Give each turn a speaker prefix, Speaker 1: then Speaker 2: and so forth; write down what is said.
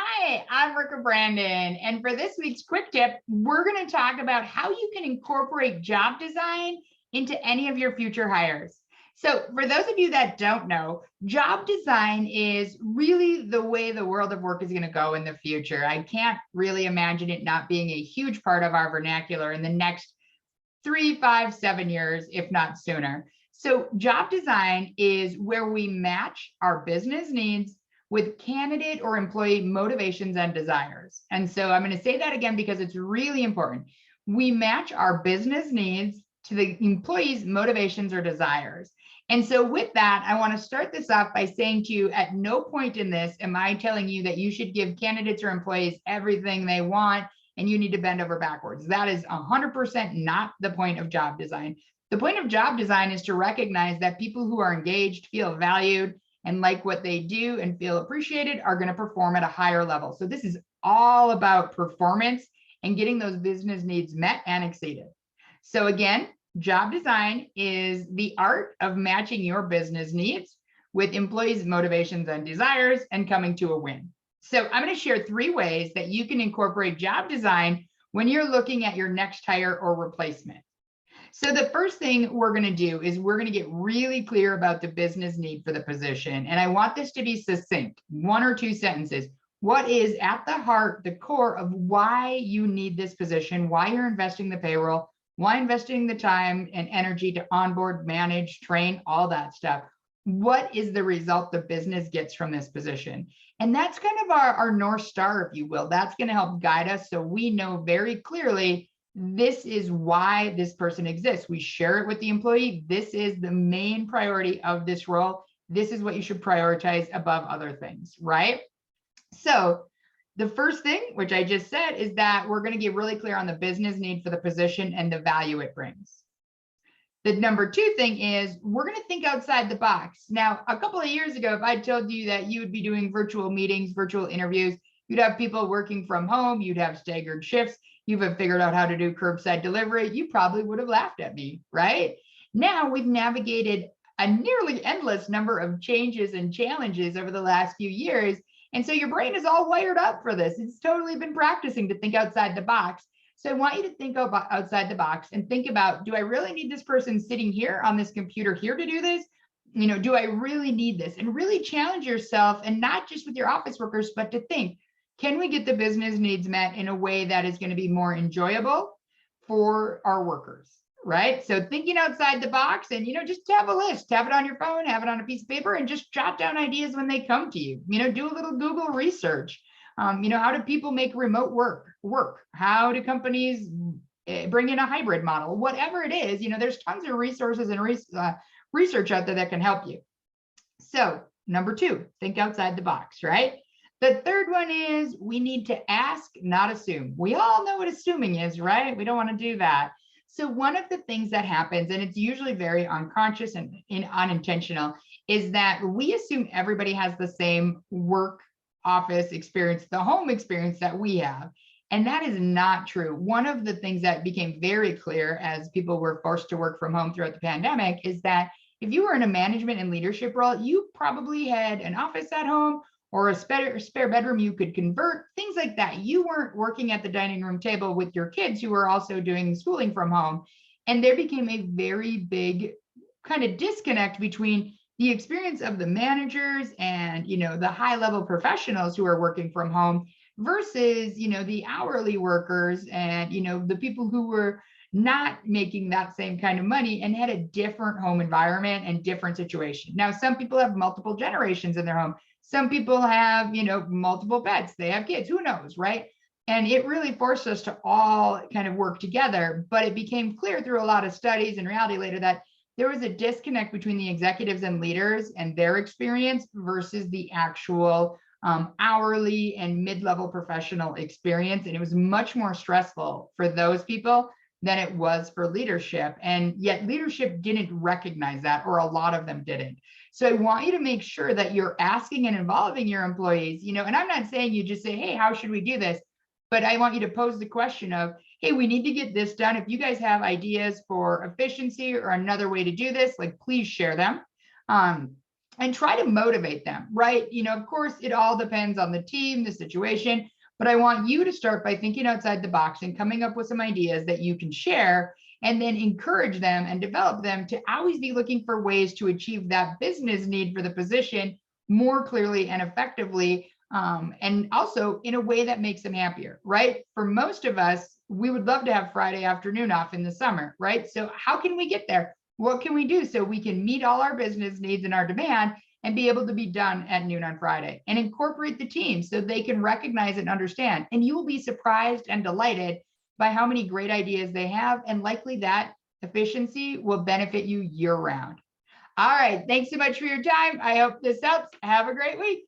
Speaker 1: Hi, I'm Rika Brandon, and for this week's quick tip, we're going to talk about how you can incorporate job design into any of your future hires. So, for those of you that don't know, job design is really the way the world of work is going to go in the future. I can't really imagine it not being a huge part of our vernacular in the next 3, 5, 7 years, if not sooner. So, job design is where we match our business needs with candidate or employee motivations and desires. And so, I'm going to say that again because it's really important. We match our business needs to the employee's motivations or desires. And so, with that, I want to start this off by saying to you, at no point in this am I telling you that you should give candidates or employees everything they want and you need to bend over backwards. That is 100% not the point of job design. The point of job design is to recognize that people who are engaged, feel valued, and like what they do and feel appreciated are going to perform at a higher level. So this is all about performance and getting those business needs met and exceeded. So again, job design is the art of matching your business needs with employees' motivations and desires and coming to a win. So I'm going to share 3 ways that you can incorporate job design when you're looking at your next hire or replacement. So the first thing we're going to do is we're going to get really clear about the business need for the position. And I want this to be succinct, 1 or 2 sentences. What is at the heart, the core of why you need this position, why you're investing the payroll, why investing the time and energy to onboard, manage, train, all that stuff. What is the result the business gets from this position? And that's kind of our North Star, if you will. That's going to help guide us so we know very clearly this is why this person exists. We share it with the employee. This is the main priority of this role. This is what you should prioritize above other things, right? So the first thing, which I just said, is that we're going to get really clear on the business need for the position and the value it brings. The number 2 thing is we're going to think outside the box. Now, a couple of years ago, if I told you that you would be doing virtual meetings, virtual interviews, you'd have people working from home, you'd have staggered shifts, you've figured out how to do curbside delivery, you probably would have laughed at me, right? Now we've navigated a nearly endless number of changes and challenges over the last few years. And so your brain is all wired up for this. It's totally been practicing to think outside the box. So I want you to think about outside the box and think about, do I really need this person sitting here on this computer here to do this? Do I really need this? And really challenge yourself, and not just with your office workers, but to think, can we get the business needs met in a way that is going to be more enjoyable for our workers, right? So thinking outside the box, and, just have a list, have it on your phone, have it on a piece of paper, and just jot down ideas when they come to you. Do a little Google research. How do people make remote work? How do companies bring in a hybrid model? Whatever it is, there's tons of resources and research out there that can help you. So number 2, think outside the box, right? The third one is we need to ask, not assume. We all know what assuming is, right? We don't want to do that. So one of the things that happens, and it's usually very unconscious and unintentional, is that we assume everybody has the same work office experience, the home experience that we have. And that is not true. One of the things that became very clear as people were forced to work from home throughout the pandemic is that if you were in a management and leadership role, you probably had an office at home or a spare bedroom you could convert, things like that. You weren't working at the dining room table with your kids who were also doing schooling from home. And there became a very big kind of disconnect between the experience of the managers and, the high level professionals who are working from home versus, the hourly workers and, the people who were not making that same kind of money and had a different home environment and different situation. Now, some people have multiple generations in their home. Some people have, multiple pets. They have kids, who knows, right? And it really forced us to all kind of work together. But it became clear through a lot of studies and reality later that there was a disconnect between the executives and leaders and their experience versus the actual hourly and mid-level professional experience. And it was much more stressful for those people than it was for leadership. And yet leadership didn't recognize that, or a lot of them didn't. So I want you to make sure that you're asking and involving your employees, and I'm not saying you just say, hey, how should we do this? But I want you to pose the question of, hey, we need to get this done. If you guys have ideas for efficiency or another way to do this, please share them. and try to motivate them, right? Of course, it all depends on the team, the situation, but I want you to start by thinking outside the box and coming up with some ideas that you can share, and then encourage them and develop them to always be looking for ways to achieve that business need for the position more clearly and effectively, and also in a way that makes them happier, right? For most of us, we would love to have Friday afternoon off in the summer, right? So how can we get there? What can we do so we can meet all our business needs and our demand and be able to be done at noon on Friday, and incorporate the team so they can recognize and understand? And you will be surprised and delighted by how many great ideas they have, and likely that efficiency will benefit you year round. All right. Thanks so much for your time. I hope this helps. Have a great week.